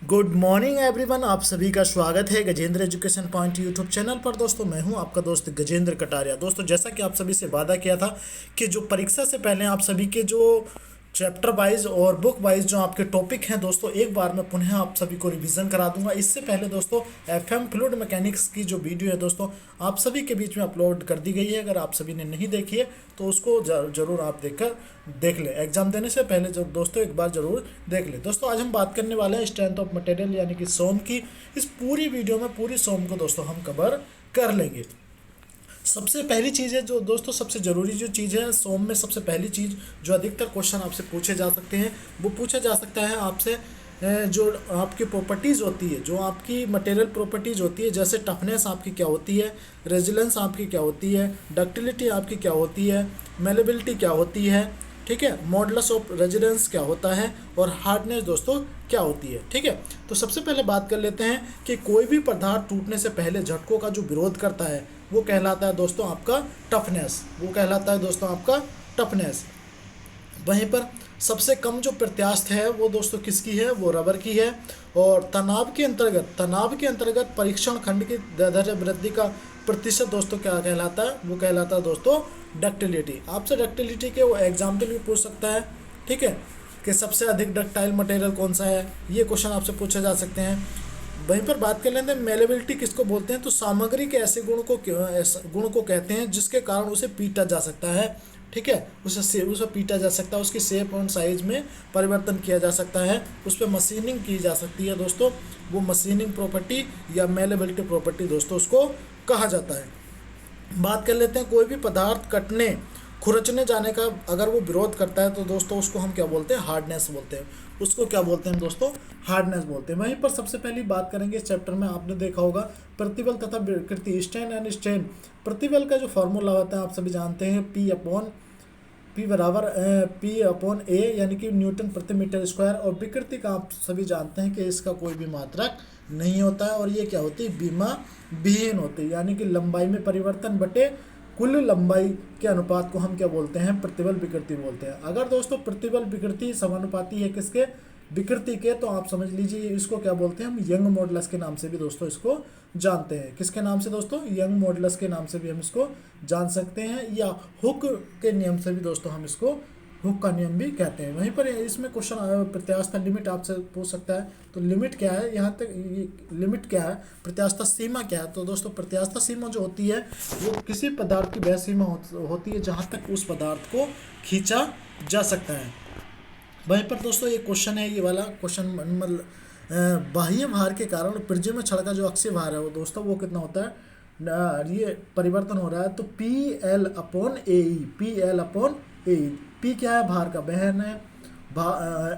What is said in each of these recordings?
Good morning everyone. आप सभी का स्वागत है Gajendra Education Point YouTube channel पर। दोस्तों मैं हूं आपका दोस्त गजेंद्र कटारिया। दोस्तों जैसा कि आप सभी से वादा किया था कि जो परीक्षा से पहले आप सभी के जो चैप्टर वाइज और बुक वाइज जो आपके टॉपिक हैं दोस्तों, एक बार मैं पुनः आप सभी को रिवीजन करा दूंगा। इससे पहले दोस्तों एफएम फ्लूइड मैकेनिक्स की जो वीडियो है दोस्तों आप सभी के बीच में अपलोड कर दी गई है। अगर आप सभी ने नहीं देखी है तो उसको जरूर आप देख ले। एग्जाम देने से पहले जो दोस्तों एक बार जरूर देख ले। दोस्तों आज हम बात करने वाले हैं स्ट्रेंथ ऑफ मटेरियल यानी कि सोम की। इस पूरी वीडियो में पूरी सोम को दोस्तों हम कवर कर लेंगे। सबसे पहली चीज़ है जो दोस्तों सबसे ज़रूरी जो चीज़ है सोम में, सबसे पहली चीज़ जो अधिकतर क्वेश्चन आपसे पूछे जा सकते हैं वो पूछा जा सकता है आपसे जो आपकी प्रॉपर्टीज़ होती है, जो आपकी मटेरियल प्रॉपर्टीज़ होती है, जैसे टफनेस आपकी क्या होती है, रेजिलेंस आपकी क्या होती है, डक्टिलिटी आपकी क्या होती है, मेलेबिलिटी क्या होती है, ठीक है, मॉडुलस ऑफ रेजिडेंस क्या होता है और हार्डनेस दोस्तों क्या होती है। ठीक है, तो सबसे पहले बात कर लेते हैं कि कोई भी पदार्थ टूटने से पहले झटकों का जो विरोध करता है वो कहलाता है दोस्तों आपका टफनेस। वो कहलाता है दोस्तों आपका टफनेस। वहीं पर सबसे कम जो प्रत्यास्थ है वो दोस्तों किसकी है, वो रबर की है। और तनाव के अंतर्गत परीक्षण खंड की दैर्ध्य वृद्धि का प्रतिशत दोस्तों क्या कहलाता है, वो कहलाता है दोस्तों डक्टिलिटी। आपसे डक्टिलिटी के वो एग्जाम्पल भी पूछ सकता है, ठीक है, कि सबसे अधिक डक्टाइल मटेरियल कौन सा है, ये क्वेश्चन आपसे पूछे जा सकते हैं। वहीं पर बात कर लेते हैं मेलेबिलिटी किसको बोलते हैं, तो सामग्री के ऐसे गुण को कहते हैं जिसके कारण उसे पीटा जा सकता है। ठीक है, उसे पीटा जा सकता है, उसकी शेप और साइज में परिवर्तन किया जा सकता है, उस पर मशीनिंग की जा सकती है दोस्तों। वो मशीनिंग प्रॉपर्टी या मेलेबिलिटी प्रॉपर्टी दोस्तों उसको कहा जाता है। बात कर लेते हैं कोई भी पदार्थ कटने खुरचने जाने का अगर वो विरोध करता है तो दोस्तों उसको हम क्या बोलते हैं, हार्डनेस बोलते हैं। उसको क्या बोलते हैं दोस्तों, हार्डनेस बोलते हैं। वहीं पर सबसे पहली बात करेंगे इस चैप्टर में, आपने देखा होगा प्रतिबल तथा विकृति, स्ट्रेन एंड स्ट्रेन। प्रतिबल का जो फॉर्मूला होता है आप सभी जानते हैं, पी बराबर पी अपॉन ए यानी कि न्यूटन प्रति मीटर स्क्वायर। और विकृति का आप सभी जानते हैं कि इसका कोई भी मात्रक नहीं होता है और ये क्या होती है, बीमा विहीन होती है, यानी कि लंबाई में परिवर्तन बटे कुल लंबाई के अनुपात को हम क्या बोलते हैं, प्रतिबल विकृति बोलते हैं। अगर दोस्तों प्रतिबल विकृति समानुपाती है किसके, विकृति के, तो आप समझ लीजिए इसको क्या बोलते हैं, हम यंग मॉडुलस के नाम से भी दोस्तों इसको जानते हैं। किसके नाम से दोस्तों, यंग मॉडुलस के नाम से भी हम इसको जान सकते हैं, या हुक के नियम से भी दोस्तों हम इसको हुक का नियम भी कहते हैं। वहीं पर इसमें क्वेश्चन प्रत्यास्थ लिमिट आपसे पूछ सकता है, तो लिमिट क्या है, यहाँ तक लिमिट क्या है, प्रत्यास्थ सीमा क्या है। तो दोस्तों प्रत्यास्थ सीमा जो होती है वो किसी पदार्थ की वह सीमा होती है जहाँ तक उस पदार्थ को खींचा जा सकता है। वहीं पर दोस्तों एक क्वेश्चन है, ये वाला क्वेश्चन मतलब बाह्य भार के कारण प्रिज्म में छड़ का जो अक्षीय भार है वो दोस्तों वो कितना होता है, ये परिवर्तन हो रहा है, तो पी एल अपॉन ए ई, पी एल अपॉन ए ई। पी क्या है, भार का वहन है,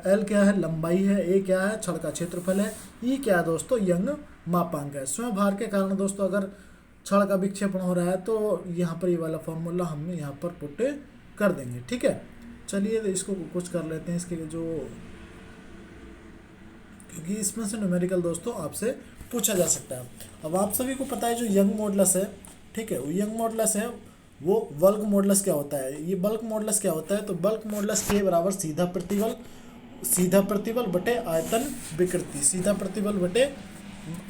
एल क्या है, लंबाई है, ए क्या है, छड़ का क्षेत्रफल है, ई क्या है दोस्तों, यंग मापांक है। स्वयं भार के कारण दोस्तों अगर छड़ का विक्षेपण हो रहा है तो यहाँ पर ये वाला फॉर्मूला हम यहाँ पर पुट कर देंगे। ठीक है, चलिए इसको कुछ कर लेते हैं, इसके जो, क्योंकि इसमें से न्यूमेरिकल दोस्तों आपसे पूछा जा सकता है। अब आप सभी को पता है जो यंग मॉडुलस है, ठीक है, वो यंग मॉडुलस है, वो बल्क मॉडुलस क्या होता है, ये बल्क मॉडुलस क्या होता है, तो बल्क मॉडुलस के बराबर सीधा प्रतिबल बटे आयतन विकृति, सीधा प्रतिबल बटे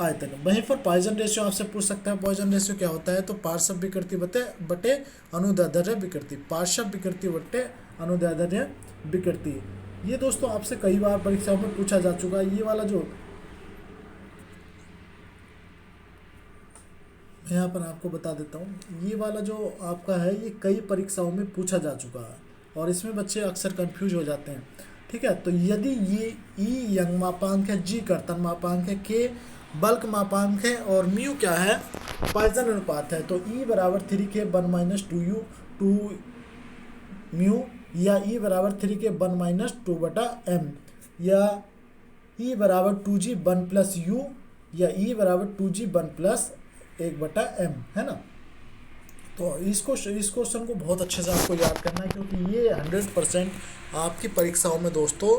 आयतन। वहीं पर पॉइजन रेशियो आपसे पूछ सकता है, पॉइजन रेशियो क्या होता है, तो पार्श्व विकृति बटे अनुदैर्ध्य विकृति, पार्श्व विकृति बटे अनुदैर्ध्य विकृति। ये दोस्तों आपसे कई बार परीक्षाओं में पूछा जा चुका है। ये वाला जो मैं यहाँ पर आपको बता देता हूँ, ये वाला जो आपका है ये कई परीक्षाओं में पूछा जा चुका है और इसमें बच्चे अक्सर कंफ्यूज हो जाते हैं। ठीक है, तो यदि ये ई यंग मापांक है, जी कर्तन मापांक है, के बल्क मापांक है और म्यू क्या है, पॉइजन अनुपात है, तो ई बराबर 3k1 - 2 म्यू, या ई बराबर 3k1 - 2/m, या ई बराबर 2g1 + u, या ई बराबर 2g1 + 1/m, है ना। तो इस क्वेश्चन को बहुत अच्छे से आपको याद करना है, क्योंकि ये 100% आपकी परीक्षाओं में दोस्तों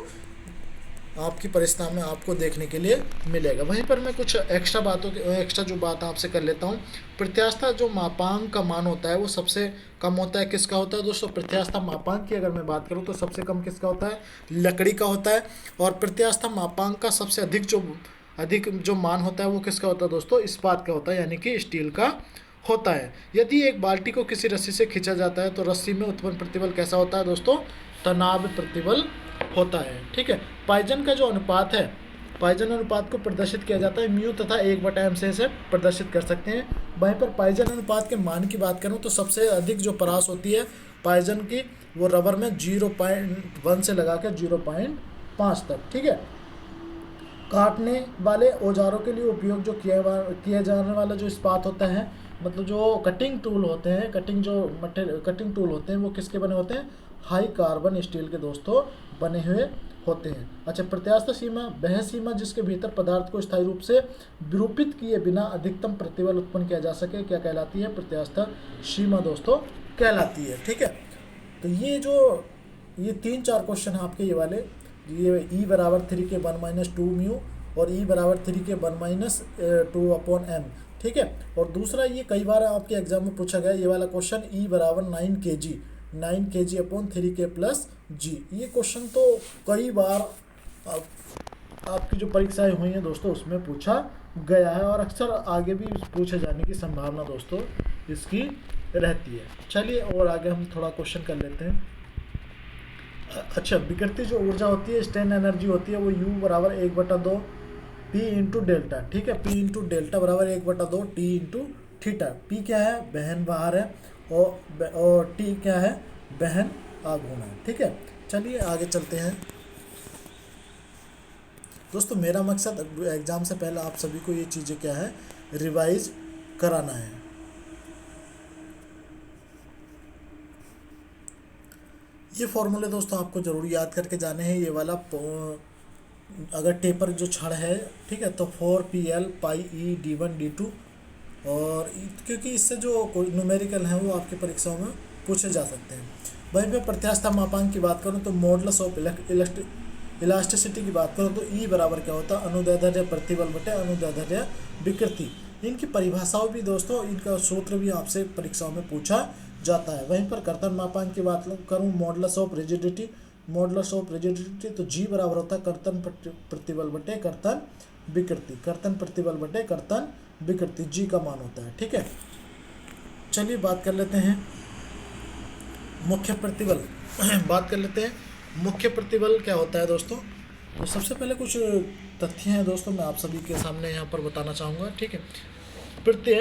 आपकी परीक्षा में आपको देखने के लिए मिलेगा। वहीं पर मैं कुछ एक्स्ट्रा जो बात आपसे कर लेता हूँ। प्रत्यास्था जो मापांक का मान होता है वो सबसे कम होता है, किसका होता है दोस्तों? प्रत्यास्था मापांक की अगर मैं बात करूँ तो सबसे कम किसका होता है? लकड़ी का होता है। और प्रत्यास्था मापांक का सबसे अधिक जो मान होता है वो किसका होता है दोस्तों? इस्पात का होता है, यानी कि स्टील का होता है। यदि एक बाल्टी को किसी रस्सी से खींचा जाता है तो रस्सी में उत्पन्न प्रतिबल कैसा होता है दोस्तों? तनाव प्रतिबल होता है। ठीक है। पाइजन का जो अनुपात है, पाइजन अनुपात को प्रदर्शित किया जाता है म्यू तथा 1/m से प्रदर्शित कर सकते हैं। वहीं पर पाइजन अनुपात के मान की बात करूं तो सबसे अधिक जो परास होती है पाइजन की वो रबर में 0.1 से लगाकर 0.5 तक। ठीक है। काटने वाले औजारों के लिए उपयोग जो किया जाने वाला जो इस्पात होता है, मतलब जो कटिंग टूल होते हैं, कटिंग टूल होते हैं वो किसके बने होते हैं? हाई कार्बन स्टील के दोस्तों बने हुए होते हैं। अच्छा, प्रत्यास्थ सीमा वह सीमा जिसके भीतर पदार्थ को स्थायी रूप से विरूपित किए बिना अधिकतम प्रतिबल उत्पन्न किया जा सके, क्या कहलाती है? प्रत्यास्थ सीमा दोस्तों कहलाती है। ठीक है। तो ये 3-4 क्वेश्चन हैं आपके ये वाले, ये E बराबर 3 के 1-2 म्यू और E बराबर 3 के 1-2/m। ठीक है। और दूसरा ये कई बार आपके एग्जाम में पूछा गया ये वाला क्वेश्चन, E बराबर 9 kg/g। ये क्वेश्चन तो कई बार आपकी जो परीक्षाएं हुई हैं दोस्तों उसमें पूछा गया है और अक्सर आगे भी पूछे जाने की संभावना दोस्तों इसकी रहती है। चलिए और आगे हम थोड़ा क्वेश्चन कर लेते हैं। अच्छा, विकृति जो ऊर्जा होती है, स्ट्रेन एनर्जी होती है, वो U बराबर 1/2 P इंटू डेल्टा। ठीक है। P इंटू डेल्टा बराबर 1/2 T इंटू थीटा। P क्या है? वहन भार है और T क्या है? वहन आघूर्ण है। ठीक है। चलिए आगे चलते हैं दोस्तों। मेरा मकसद एग्जाम से पहले आप सभी को ये चीज़ें क्या है? रिवाइज कराना है। ये फॉर्मूले दोस्तों आपको जरूर याद करके जाने हैं। ये वाला अगर टेपर जो छड़ है, ठीक है, तो 4PL पाई E D1 D2, और क्योंकि इससे जो कोई न्यूमेरिकल है वो आपकी परीक्षाओं में पूछे जा सकते हैं। वहीं पे प्रत्यास्था मापांक की बात करूँ तो मॉडुलस ऑफ इलास्टिसिटी की बात करूँ तो E बराबर क्या होता है? अनुदैर्ध्य प्रतिबल बटे अनुदैर्ध्य विकृति। इनकी परिभाषाओं भी दोस्तों, इनका सूत्र भी आपसे परीक्षाओं में पूछा जाता है। वहीं पर कर्तन मापांक की बात करूँ, मॉडुलस ऑफ रिजिडिटी तो G बराबर होता है कर्तन प्रतिबल बटे कर्तन विकृति। कर्तन प्रतिबल बटे कर्तन विकृति G का मान होता है। ठीक है। चलिए बात कर लेते हैं मुख्य प्रतिबल। बात कर लेते हैं मुख्य प्रतिबल क्या होता है दोस्तों। तो सबसे पहले कुछ तथ्य हैं दोस्तों मैं आप सभी के सामने यहाँ पर बताना चाहूँगा। ठीक है।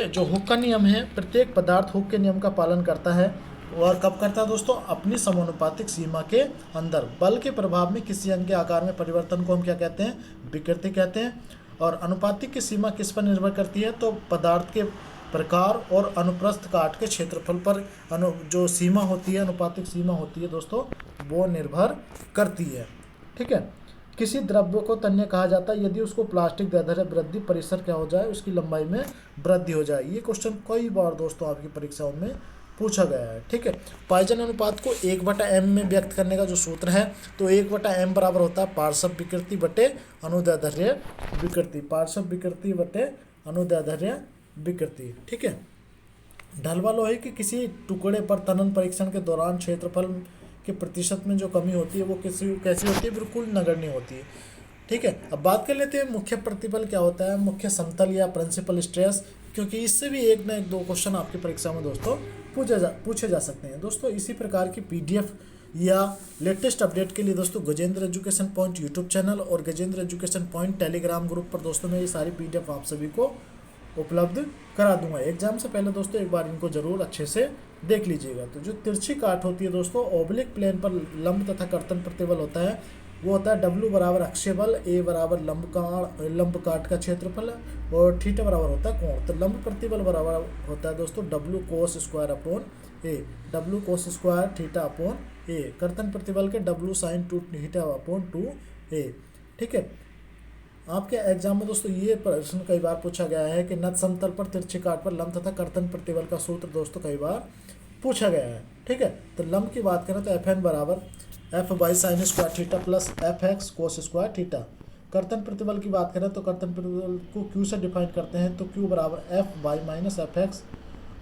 जो हुक का नियम है, प्रत्येक पदार्थ हुक के नियम का पालन करता है। और कब करता है दोस्तों? अपनी समानुपातिक सीमा के अंदर। बल के प्रभाव में किसी अंग के आकार में परिवर्तन को हम क्या कहते हैं? विकृति कहते हैं। और अनुपातिक की सीमा किस पर निर्भर करती है? तो पदार्थ के प्रकार और अनुप्रस्थ काट के क्षेत्रफल पर जो सीमा होती है, अनुपातिक सीमा होती है दोस्तों, वो निर्भर करती है। ठीक है। किसी द्रव्य को तन्य कहा जाता है यदि उसको प्लास्टिक दैर्ध्य वृद्धि परिसर क्या हो जाए? उसकी लंबाई में वृद्धि हो जाए। ये क्वेश्चन कई बार दोस्तों आपकी परीक्षाओं में पूछा गया है। ठीक है। पाइजन अनुपात को 1/m में व्यक्त करने का जो सूत्र है, तो 1/m बराबर होता है पार्श्व विकृति बटे अनुदैर्ध्य विकृति। पार्श्व विकृति बटे अनुदैर्ध्य विकृति। ठीक है। ढलवा लोहे के किसी टुकड़े पर तनन परीक्षण के दौरान क्षेत्रफल के प्रतिशत में जो कमी होती है वो कैसी होती है? बिल्कुल नगण्य होती है। ठीक है। अब बात कर लेते हैं मुख्य प्रतिबल क्या होता है, मुख्य समतल या प्रिंसिपल स्ट्रेस, क्योंकि इससे भी एक ना एक दो क्वेश्चन आपकी परीक्षा में दोस्तों पूछे जा सकते हैं। दोस्तों इसी प्रकार की PDF या लेटेस्ट अपडेट के लिए दोस्तों Gajendra Education Point YouTube channel और Gajendra Education Point Telegram group पर दोस्तों मैं ये सारी PDF आप सभी को उपलब्ध करा दूंगा। एग्जाम से पहले दोस्तों एक बार इनको जरूर अच्छे से देख लीजिएगा। तो जो तिरछी काट होती है दोस्तों, ओब्लिक प्लेन पर लंब तथा कर्तन प्रतिबल होता है, वो होता है W बराबर अक्षीय बल, A बराबर लंब काट का क्षेत्रफल और थीटा बराबर होता है कोण। तो लंब प्रतिबल बराबर होता है दोस्तों W cos square upon A, W cos square theta upon A। कर्तन प्रतिबल के W sin 2 theta upon 2A। ठीक है। आपके एग्जाम में दोस्तों ये प्रश्न कई बार पूछा गया है कि नत समतल पर तिरछी काट पर लंब तथा कर्तन प्रतिबल का सूत्र दोस्तों कई बार पूछा गया है। ठीक है। तो लंब की बात करें तो Fn बराबर F by sine square theta plus F x cos square theta. कर्तन प्रतिबल की बात करें तो कर्तन प्रतिबल को क्यू से डिफाइन करते हैं, तो क्यू बराबर F by minus F x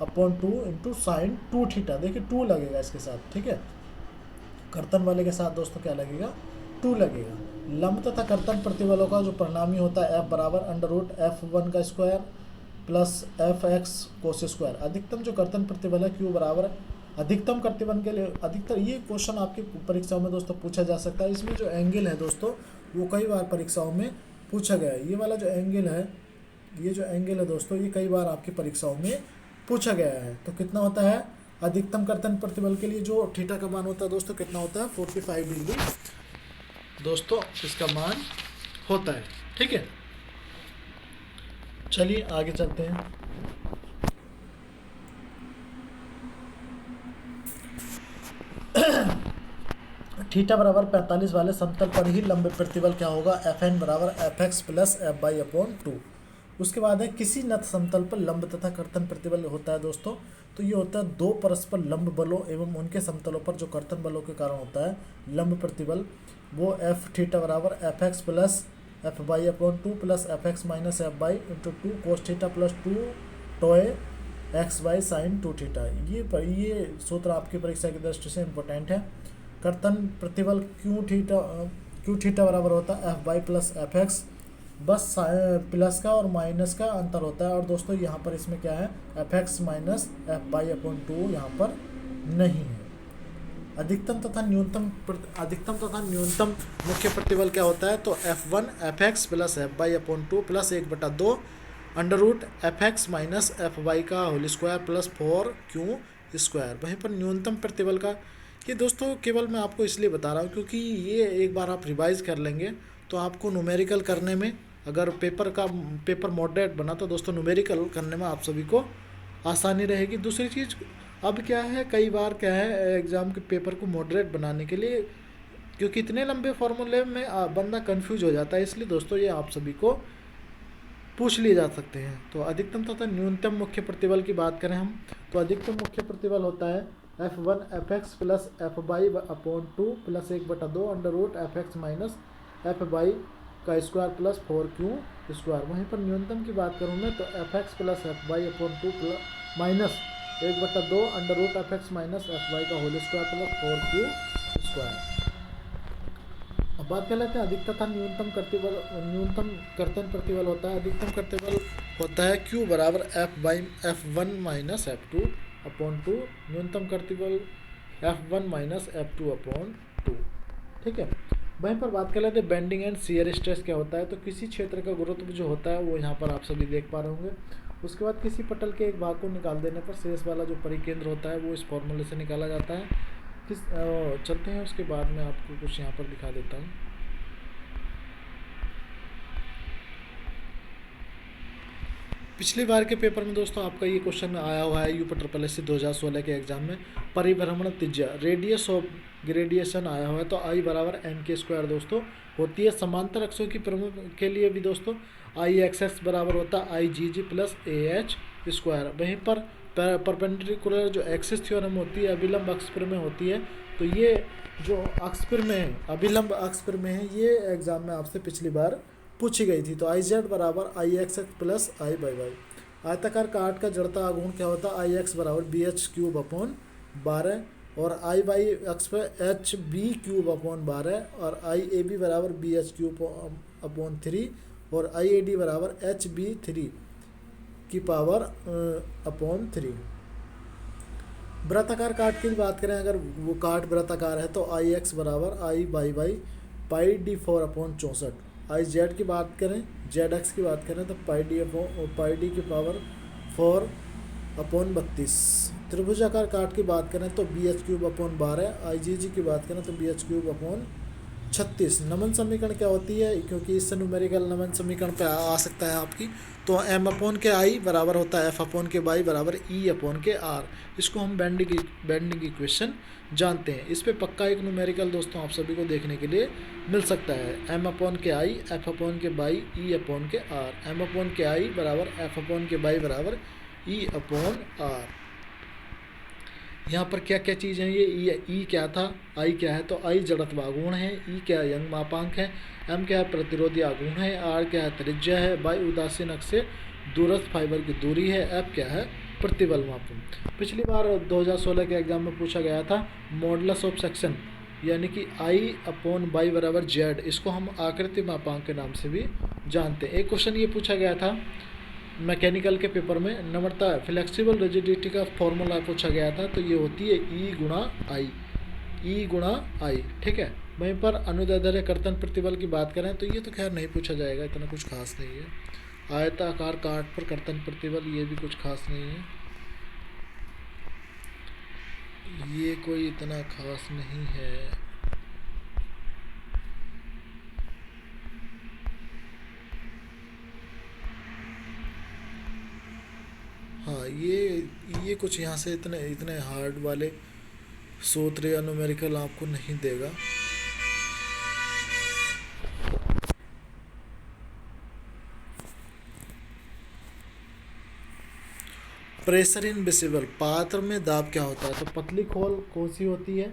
upon 2 into sine 2 theta. देखिए 2 लगेगा इसके साथ, ठीक है, कर्तन वाले के साथ दोस्तों क्या लगेगा, 2 लगेगा। लंब तथा कर्तन प्रतिबलों का जो परिणामी होता है एफ बराबर अंडर रूट एफ वन का square plus F x cos square. अधिकतम जो कर्तन प्रतिबल है क्यू बराबर अधिकतम प्रतिबल के लिए अधिकतर, ये क्वेश्चन आपकी परीक्षाओं में दोस्तों पूछा जा सकता है। इसमें जो एंगल है दोस्तों वो कई बार परीक्षाओं में पूछा गया है। ये वाला जो एंगल है, ये जो एंगल है दोस्तों, ये कई बार आपकी परीक्षाओं में पूछा गया है। तो कितना होता है अधिकतम कर्तन प्रतिबल के लिए जो थीटा का मान होता है दोस्तों, कितना होता है 45 डिग्री दोस्तों इसका मान होता है, ठीक है। चलिए आगे चलते हैं। थीटा बराबर 45 वाले समतल पर ही लंब प्रतिबल क्या होगा, एफ एन बराबर F X plus F Y upon 2। उसके बाद है किसी नत समतल पर लंब तथा कर्तन प्रतिबल होता है दोस्तों, तो ये होता है दो परस्पर लंब बलों एवं उनके समतलों पर जो कर्तन बलों के कारण होता है लंब प्रतिबल, वो एफ थीटा बराबर F X plus F Y upon 2 plus F X minus F Y into 2 cos theta plus 2 tau X Y sine 2 theta. ये सूत्र आपकी परीक्षा की दृष्टि से इम्पोर्टेंट है। कर्तन प्रतिबल क्यू थीटा बराबर होता है F by plus F x, बस प्लस का और माइनस का अंतर होता है। और दोस्तों यहाँ पर इसमें क्या है, F X minus F Y upon 2 यहाँ पर नहीं है। अधिकतम तथा न्यूनतम मुख्य प्रतिबल क्या होता है, तो F one F X plus F Y upon 2 plus 1/2 under root F X minus F Y का whole square plus 4 Q square. वहीं पर न्यूनतम प्रतिबल का, ये दोस्तों केवल मैं आपको इसलिए बता रहा हूँ क्योंकि ये एक बार आप रिवाइज कर लेंगे तो आपको न्यूमेरिकल करने में, अगर पेपर मॉडरेट बना तो दोस्तों न्यूमेरिकल करने में आप सभी को आसानी रहेगी। दूसरी चीज़ अब क्या है, कई बार क्या है एग्ज़ाम के पेपर को मॉडरेट बनाने के लिए, क्योंकि इतने लंबे फॉर्मूले में बंदा कंफ्यूज हो जाता है, इसलिए दोस्तों ये आप सभी को पूछ लिए जा सकते हैं। तो अधिकतम तथा न्यूनतम मुख्य प्रतिबल की बात करें हम, तो अधिकतम मुख्य प्रतिबल होता है F one F X plus F Y upon 2 plus 1/2 under root F X minus F Y का स्क्वायर प्लस 4 क्यू स्क्वायर। वहीं पर न्यूनतम की बात करूँ मैं, तो F X plus F Y upon 2 minus 1/2 under root F X minus F Y का whole square plus 4 Q square. अब बात कर लेते हैं अधिकतम तथा न्यूनतम कर्तन प्रतिबल होता है। अधिकतम प्रतिबल होता है क्यू बराबर F one minus F two upon 2, न्यूनतम प्रतिबल F one minus F two upon 2, ठीक है। वहीं पर बात कर लेते हैं बेंडिंग एंड शियर स्ट्रेस क्या होता है, तो किसी क्षेत्र का गुरुत्व जो होता है वो यहाँ पर आप सभी देख पा रहे होंगे। उसके बाद किसी पटल के एक भाग को निकाल देने पर शेष वाला जो परिकेंद्र होता है वो इस फॉर्मूले से निकाला जाता है। चलते हैं उसके बाद में आपको कुछ यहाँ पर दिखा देता हूँ। पिछली बार के पेपर में दोस्तों आपका ये क्वेश्चन आया हुआ है UPSSC 2016 के एग्जाम में, परिभ्रमण त्रिज्या रेडियस ऑफ ग्रेडिएशन आया हुआ है, तो आई बराबर एन के स्क्वायर दोस्तों होती है। समांतर अक्षों की प्रमुख के लिए भी दोस्तों आई एक्स एक्स बराबर होता है आई G ji plus A H square. वहीं पर परपेंडिकुलर जो एक्सिस थ्योरम होती है अभिलंब अक्ष पर में होती है, तो ये जो अक्ष पर में है, अभिलंब अक्ष पर में है, ये एग्जाम में आपसे पिछली बार पूछी गई थी। तो आई जेड बराबर I X X plus I Y Y. आयताकार काट का जड़ता आघूर्ण क्या होता है, आई एक्स बराबर बी एच क्यूब अपॉन 12 और आई वाई अक्ष पर एच बी क्यूब अपॉन 12 और आई ए बी बराबर बी एच क्यूब अपॉन 3 और आई ए डी बराबर एच बी 3 की पावर अपॉन 3। वृत्ताकार काट की बात करें, अगर वो काट वृत्ताकार है तो आई एक्स बराबर I Y Y pi D 4 upon 64। I Z की बात करें, जेड एक्स की बात करें तो पाई डी की पावर 4 अपॉन 32। त्रिभुजाकार काट की बात करें तो B H cube upon 12, I G G की बात करें तो बी एच क्यूब अपॉन 36। नमन समीकरण क्या होती है, क्योंकि इससे न्यूमेरिकल नमन समीकरण पे आ सकता है आपकी, तो एम अपॉन के आई बराबर होता है एफ अपॉन के बाई बराबर ई अपॉन के आर। इसको हम बेंडिंग इक्वेशन जानते हैं। इस पे पक्का एक न्यूमेरिकल दोस्तों आप सभी को देखने के लिए मिल सकता है। एम अपॉन के आई एफ अपॉन के बाई ई अपॉन के आर। एम अपॉन के आई बराबर एफ अपॉन के बाई बराबर ई अपॉन आर। यहाँ पर क्या क्या चीज़ है, ये ई क्या था, आई क्या है, तो आई जड़त्व आघूर्ण है, ई क्या है यंग मापांक है, एम क्या है प्रतिरोधी आघूर्ण है, आर क्या है त्रिज्या है, बाई उदासीन अक्ष से दूरस्थ फाइबर की दूरी है, एफ क्या है प्रतिबल मापन। पिछली बार 2016 के एग्जाम में पूछा गया था मॉडुलस ऑफ सेक्शन, यानी कि आई अपॉन बाई बराबर जेड, इसको हम आकृति मापांक के नाम से भी जानते हैं। एक क्वेश्चन ये पूछा गया था मैकेनिकल के पेपर में, नम्रता फ्लेक्सिबल रिजिडिटी का फॉर्मूला पूछा गया था, तो ये होती है ई गुणा आई, ई गुणा आई, ठीक है। वहीं पर अनुदैर्ध्य कर्तन प्रतिबल की बात करें तो ये तो खैर नहीं पूछा जाएगा, इतना कुछ खास नहीं है। आयताकार काट पर कर्तन प्रतिबल, ये भी कुछ खास नहीं है, ये कोई इतना खास नहीं है। हाँ, ये कुछ यहाँ से इतने इतने हार्ड वाले सूत्र या न्यूमेरिकल आपको नहीं देगा। प्रेशर इन विसिबल, पात्र में दाब क्या होता है, तो पतली खोल कौन सी होती है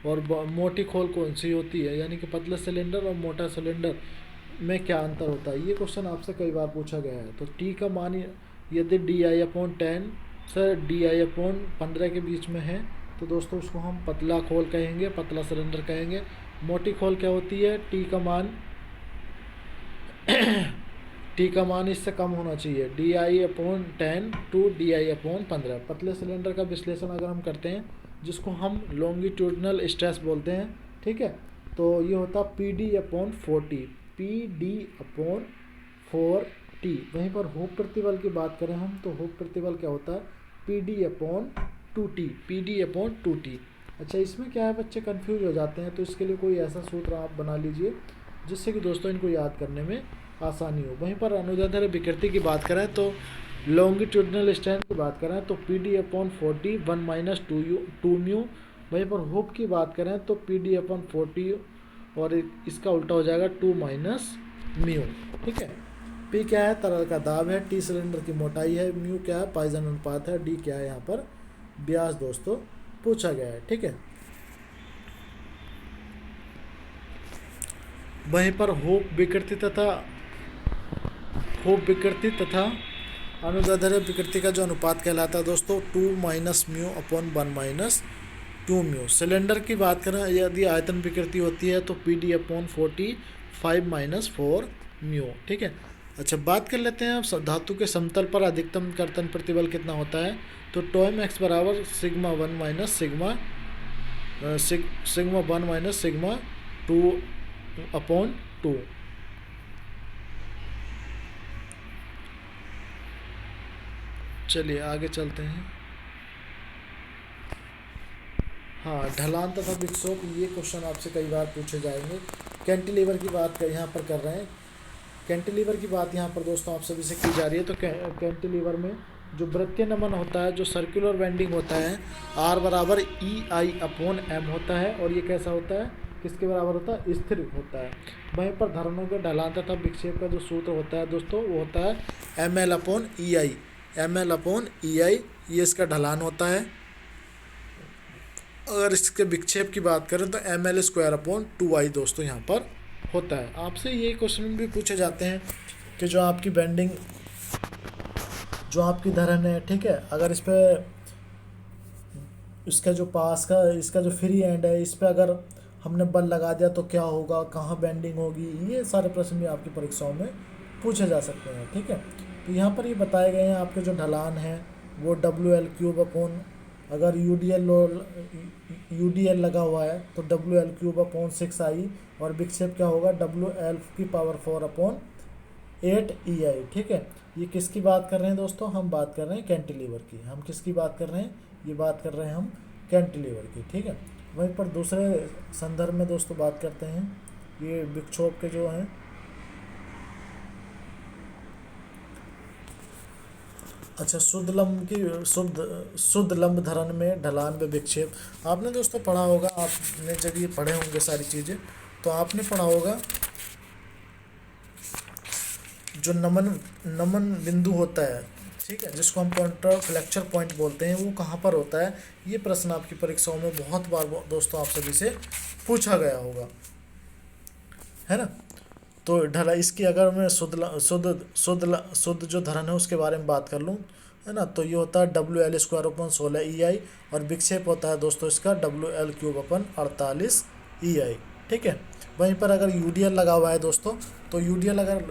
और मोटी खोल कौन सी होती है, यानी कि पतला सिलेंडर और मोटा सिलेंडर में क्या अंतर होता है, ये क्वेश्चन आपसे कई बार पूछा गया है। तो टी का मान यदि D I upon 10 sir D I upon 15 के बीच में है तो दोस्तों उसको हम पतला खोल कहेंगे, पतला सिलेंडर कहेंगे। मोटी खोल क्या होती है, टी का मान टी का मान इससे कम होना चाहिए, D I upon 10 to D I upon 15। पतले सिलेंडर का विश्लेषण अगर हम करते हैं जिसको हम लॉन्गिट्यूडनल स्ट्रेस बोलते हैं, ठीक है, तो ये होता P D upon 40, P D upon 4T। वहीं पर हुक प्रतिबल की बात करें हम तो हुक प्रतिबल क्या होता है, P D upon 2T, P D upon 2T। अच्छा, इसमें क्या है बच्चे कंफ्यूज हो जाते हैं, तो इसके लिए कोई ऐसा सूत्र आप बना लीजिए जिससे कि दोस्तों इनको याद करने में आसानी हो। वहीं पर अनुदैर्ध्य विकृति की बात करें तो लॉन्गिट्यूडनल स्ट्रेंथ की बात करें तो P D upon 40 1 minus 2 mu. वहीं पर हुक की बात करें तो पी डी अपॉन 40 और इसका उल्टा हो जाएगा 2 माइनस म्यू, ठीक है। पी क्या है, तरल का दाब है, टी सिलेंडर की मोटाई है, म्यू क्या है पॉइजन अनुपात है, डी क्या है यहाँ पर व्यास दोस्तों पूछा गया है, ठीक है। वहीं पर हुक विकृति तथा अनुदैर्ध्य विकृति का जो अनुपात कहलाता है दोस्तों 2 minus mu upon 1 minus 2 mu. Cylinder की बात करें यदि आयतन विकृति होती है तो P D upon 40 5 minus 4 mu, ठीक है। अच्छा, बात कर लेते हैं अब धातु के समतल पर अधिकतम कर्तन प्रतिबल कितना होता है, तो टॉम एक्स बराबर sigma 1 minus sigma 1 minus sigma 2 upon 2। चलिए आगे चलते हैं। हाँ, ढलान तथा विक्षोभ, ये क्वेश्चन आपसे कई बार पूछे जाएंगे। कैंटिलीवर की बात यहाँ पर कर रहे हैं, कैंटिलीवर की बात यहाँ पर दोस्तों आप सभी से की जा रही है। तो कैंटिलीवर में जो वृत्तीय नमन होता है, जो सर्कुलर बेंडिंग होता है, आर बराबर ई आई अपॉन एम होता है, और ये कैसा होता है, किसके बराबर होता है, स्थिर होता है। वहीं पर धरणों के ढलान तथा विक्षेप का जो सूत्र होता है दोस्तों वो होता है एम एल अपॉन ई आई, एम एल अपॉन ई आई, ये इसका ढलान होता है। अगर इसके विक्षेप की बात करें तो M L square upon 2I दोस्तों यहाँ पर होता है। आपसे ये क्वेश्चन भी पूछे जाते हैं कि जो आपकी बेंडिंग, जो आपकी धरण है, ठीक है, अगर इस पर इसका जो पास का इसका जो फ्री एंड है इस पर अगर हमने बल लगा दिया तो क्या होगा, कहाँ बेंडिंग होगी, ये सारे प्रश्न भी आपकी परीक्षाओं में पूछे जा सकते हैं, ठीक है। तो यहाँ पर ये बताए गए हैं आपके जो ढलान है वो WL³ अपॉन, अगर UDL लगा हुआ है तो WL³ अपॉन 6I, और विक्षेप क्या होगा WL⁴ अपॉन 8EI, ठीक है। ये किसकी बात कर रहे हैं दोस्तों, हम बात कर रहे हैं कैंटिलीवर की। हम किसकी बात कर रहे हैं, ये बात कर रहे हैं हम कैंटिलीवर की, ठीक है। वहीं पर दूसरे संदर्भ में दोस्तों बात करते हैं ये विक्षोभ के जो हैं। अच्छा, शुद्ध लंब धरण में ढलान व विक्षेप, आपने दोस्तों पढ़ा होगा, आपने जब ये पढ़े होंगे सारी चीज़ें तो आपने पढ़ा होगा जो नमन बिंदु होता है, ठीक ठीक है, जिसको हम काउंटर फ्लेक्चर पॉइंट बोलते हैं, वो कहाँ पर होता है। ये प्रश्न आपकी परीक्षाओं में बहुत बार दोस्तों आप सभी से पूछा गया होगा, है ना। तो ढला इसकी अगर मैं शुद्ध जो धरण है उसके बारे में बात कर लूँ, है ना, तो ये होता है WL² / 16 EI, और विक्षेप होता है दोस्तों इसका WL³ / 48 EI, ठीक है। वहीं पर अगर UDL लगा हुआ है दोस्तों, तो UDL अगर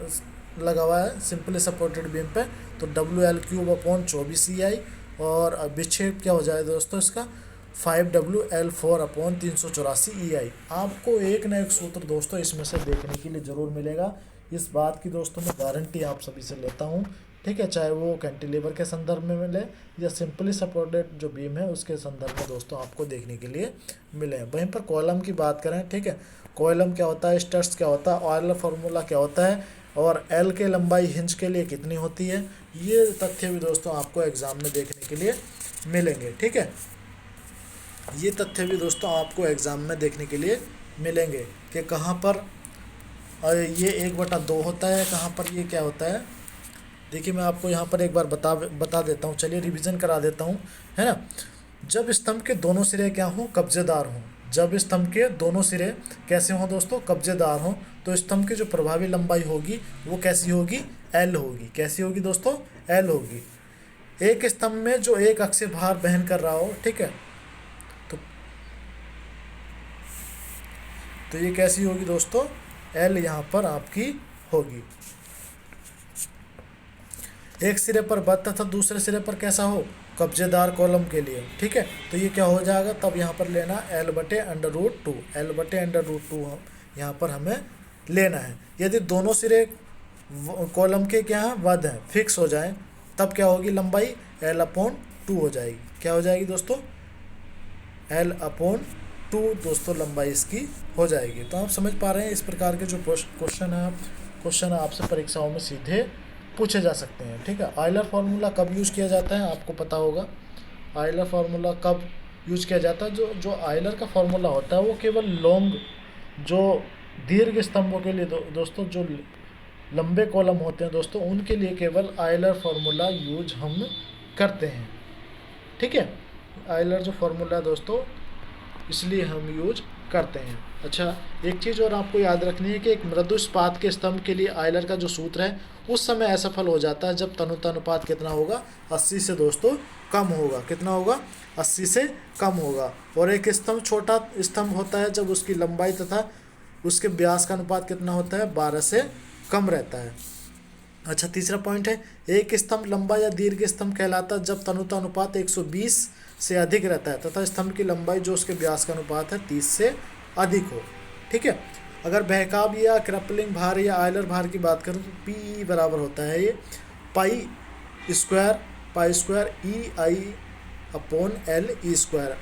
लगा हुआ है सिंपली सपोर्टेड बीम पे, तो WL³ / 24 EI, और विक्षेप क्या हो जाए दोस्तों इसका 5WL4/384 EI। आपको एक न एक सूत्र दोस्तों इसमें से देखने के लिए ज़रूर मिलेगा। इस बात की दोस्तों मैं गारंटी आप सभी से लेता हूँ, ठीक है, चाहे वो कैंटिलीवर के संदर्भ में मिले या सिंपली सपोर्टेड जो बीम है उसके संदर्भ में दोस्तों आपको देखने के लिए मिले। वहीं पर कॉलम की बात करें, ठीक है, कॉलम क्या होता है, स्टड्स क्या होता है, ऑयलर फार्मूला क्या होता है, और एल के लंबाई हिंज के लिए कितनी होती है, ये तथ्य भी दोस्तों आपको एग्जाम में देखने के लिए मिलेंगे, ठीक है। ये तथ्य भी दोस्तों आपको एग्ज़ाम में देखने के लिए मिलेंगे कि कहाँ पर ये 1/2 होता है, कहाँ पर ये क्या होता है। देखिए मैं आपको यहाँ पर एक बार बता देता हूँ, चलिए रिवीजन करा देता हूँ, है ना। जब स्तंभ के दोनों सिरे क्या हों, कब्जेदार हों, जब स्तंभ के दोनों सिरे कैसे हों दोस्तों, कब्जेदार हों, तो स्तंभ की जो प्रभावी लंबाई होगी वो कैसी होगी, L होगी। कैसी होगी दोस्तों, L होगी। एक स्तंभ में जो एक अक्षीय भार वहन कर रहा हो, ठीक है, तो ये कैसी होगी दोस्तों, L यहाँ पर आपकी होगी। एक सिरे पर बद्ध तथा दूसरे सिरे पर कैसा हो, कब्जेदार कॉलम के लिए, ठीक है, तो ये क्या हो जाएगा, तब यहाँ पर लेना L/√2, L/√2 यहाँ पर हमें लेना है। यदि दोनों सिरे कॉलम के क्या हैं, बद्ध हैं, फिक्स हो जाएं, तब क्या होगी लंबाई, L/2 हो जाएगी। क्या हो जाएगी दोस्तों, L/2 दोस्तों लंबाई इसकी हो जाएगी। तो आप समझ पा रहे हैं, इस प्रकार के जो क्वेश्चन आपसे परीक्षाओं में सीधे पूछे जा सकते हैं, ठीक है। आयलर फार्मूला कब यूज़ किया जाता है, आपको पता होगा आयलर फार्मूला कब यूज़ किया जाता है। जो आयलर का फार्मूला होता है वो केवल लॉन्ग, जो दीर्घ स्तंभों के लिए दोस्तों, जो लंबे कॉलम होते हैं दोस्तों, उनके लिए केवल आयलर फार्मूला यूज हम करते हैं, ठीक है। आयलर जो फार्मूला है दोस्तों इसलिए हम यूज करते हैं। अच्छा, एक चीज़ और आपको याद रखनी है कि एक मृदु इस्पात के स्तंभ के लिए आयलर का जो सूत्र है उस समय असफल हो जाता है जब तनुता अनुपात कितना होगा, 80 से दोस्तों कम होगा। कितना होगा, 80 से कम होगा। और एक स्तंभ छोटा स्तंभ होता है जब उसकी लंबाई तथा उसके व्यास का अनुपात कितना होता है, 12 से कम रहता है। अच्छा, तीसरा पॉइंट है, एक स्तंभ लंबा या दीर्घ स्तंभ कहलाता है जब तनुता अनुपात 120 से अधिक रहता है तथा स्तंभ की लंबाई जो उसके व्यास का अनुपात है 30 से अधिक हो, ठीक है। अगर बहकाव या क्रैपलिंग भार या आयलर भार की बात करूँ तो PE बराबर होता है ये पाई स्क्वायर EI/L/E²,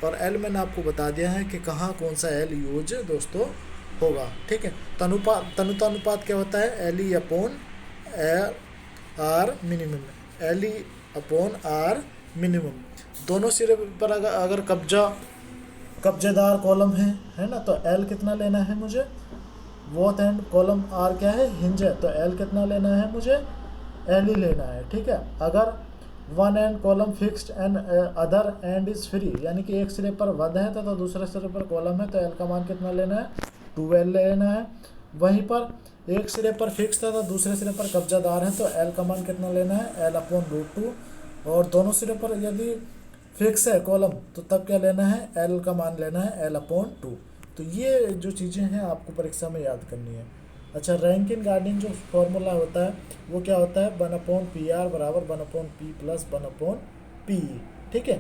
और L मैंने आपको बता दिया है कि कहाँ कौन सा L यूज दोस्तों होगा, ठीक है। तनुता अनुपात क्या होता है, LE/R मिनिमम, LE/R मिनिमम। दोनों सिरे पर अगर कब्जेदार कॉलम है ना, तो L कितना लेना है मुझे, बोथ एंड कॉलम R क्या है, हिंज है, तो L कितना लेना है मुझे, L ही लेना है, ठीक है। अगर one and column fixed and other and is free, यानी कि एक सिरे पर बद्ध है तो दूसरे सिरे पर कॉलम है, तो L का मान कितना लेना है, 2L लेना है। वहीं पर एक सिरे पर फिक्स्ड है तो दूसरे सिरे पर कब्जादार है, तो L का मान कितना लेना है, L/√2। और दोनों सिरे पर यदि फिक्स है कॉलम तो तब क्या लेना है, L का मान लेना है, L/2। तो ये जो चीज़ें हैं आपको परीक्षा में याद करनी है। अच्छा, रैंकिन गार्डियन जो फॉर्मूला होता है वो क्या होता है, 1/PR बराबर 1/P प्लस 1/PE, ठीक है।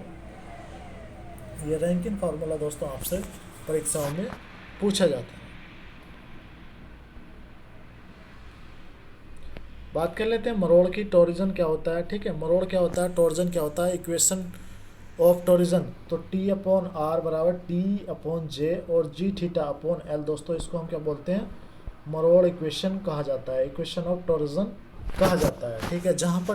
ये रैंकिन फार्मूला दोस्तों आपसे परीक्षाओं में पूछा जाता है। बात कर लेते हैं मरोड़ की, टोरिजन क्या होता है, ठीक है। मरोड़ क्या होता है, टोरिजन क्या होता है, इक्वेशन ऑफ टोरिजन, तो T/R बराबर T/J और G∼L दोस्तों, इसको हम क्या बोलते हैं, मरोड़ इक्वेशन कहा जाता है, इक्वेशन ऑफ टोरिजन कहा जाता है, ठीक है। जहाँ पर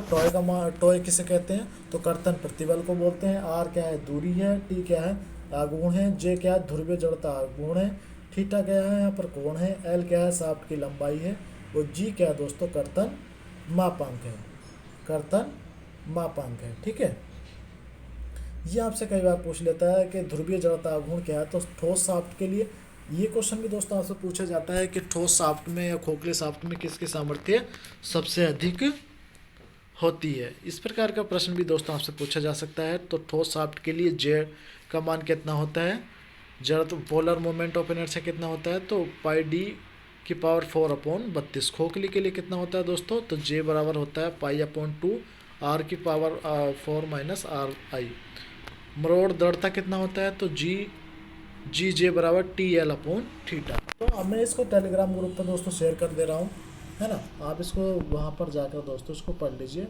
टॉय किसे कहते हैं, तो कर्तन प्रतिबल को बोलते हैं। R क्या है, दूरी है, T क्या है, आघूर्ण है, J क्या है, ध्रुवीय जड़ता आघूर्ण है, θ क्या है, यहाँ पर कोण है, L क्या है, शाफ्ट की लंबाई है, और G क्या है दोस्तों, कर्तन मापांक है, कर्तन मापांक है। ठीक है, ये आपसे कई बार पूछ लेता है कि ध्रुवीय जड़ता अवगुण क्या है। तो ठोस शाफ्ट के लिए ये क्वेश्चन भी दोस्तों आपसे पूछा जाता है कि ठोस शाफ्ट में या खोखले शाफ्ट में किसकी सामर्थ्य सबसे अधिक होती है। इस प्रकार का प्रश्न भी दोस्तों आपसे पूछा जा सकता है। तो ठोस शाफ्ट के लिए जेड का मान कितना होता है, जड़ पोलर मोमेंट ऑफ इनर्शिया कितना होता है, तो पाई डी की पावर 4/32। खोखली के लिए कितना होता है दोस्तों, तो जे बराबर होता है पाई/2 आर की पावर 4 माइनस आर आई। मरोड़ दृढ़ता कितना होता है, तो जी जे बराबर TL/थीटा। तो अब मैं इसको टेलीग्राम ग्रुप पर दोस्तों शेयर कर दे रहा हूँ, है ना। आप इसको वहाँ पर जाकर दोस्तों इसको पढ़ लीजिए।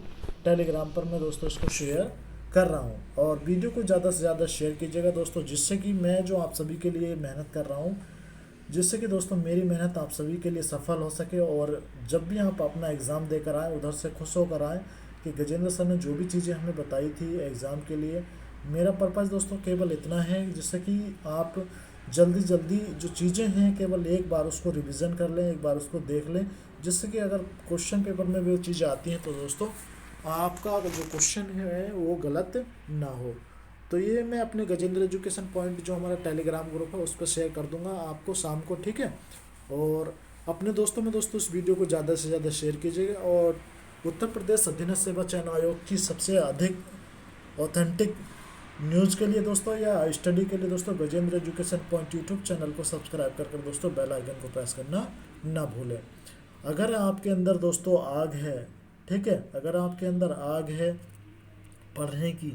टेलीग्राम पर मैं दोस्तों इसको शेयर कर रहा हूँ, और वीडियो को ज़्यादा से ज़्यादा शेयर कीजिएगा दोस्तों, जिससे कि मैं जो आप सभी के लिए मेहनत कर रहा हूँ, जिससे कि दोस्तों मेरी मेहनत आप सभी के लिए सफल हो सके। और जब भी आप अपना एग्ज़ाम देकर आए उधर से खुश होकर आए कि गजेंद्र सर ने जो भी चीज़ें हमें बताई थी एग्ज़ाम के लिए, मेरा पर्पज़ दोस्तों केवल इतना है जिससे कि आप जल्दी जल्दी जो चीज़ें हैं केवल एक बार उसको रिवीजन कर लें, एक बार उसको देख लें, जिससे कि अगर क्वेश्चन पेपर में वो चीज़ें आती हैं तो दोस्तों आपका जो क्वेश्चन है वो गलत ना हो। तो ये मैं अपने गजेंद्र एजुकेशन पॉइंट जो हमारा टेलीग्राम ग्रुप है उस पर शेयर कर दूंगा आपको शाम को। ठीक है, और अपने दोस्तों में दोस्तों इस वीडियो को ज़्यादा से ज़्यादा शेयर कीजिएगा। और उत्तर प्रदेश अधीनस्थ सेवा चयन आयोग की सबसे अधिक ऑथेंटिक न्यूज़ के लिए दोस्तों या स्टडी के लिए दोस्तों Gajendra Education Point YouTube channel को सब्सक्राइब कर दोस्तों बेल आइकन को प्रेस करना ना भूलें। अगर आपके अंदर दोस्तों आग है, ठीक है, अगर आपके अंदर आग है पढ़ने की,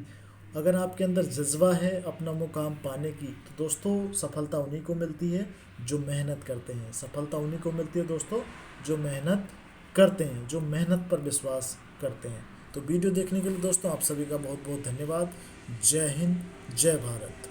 अगर आपके अंदर जज्बा है अपना मुकाम पाने की, तो दोस्तों सफलता उन्हीं को मिलती है जो मेहनत करते हैं। सफलता उन्हीं को मिलती है दोस्तों जो मेहनत करते हैं, जो मेहनत पर विश्वास करते हैं। तो वीडियो देखने के लिए दोस्तों आप सभी का बहुत बहुत धन्यवाद। जय हिंद, जय भारत।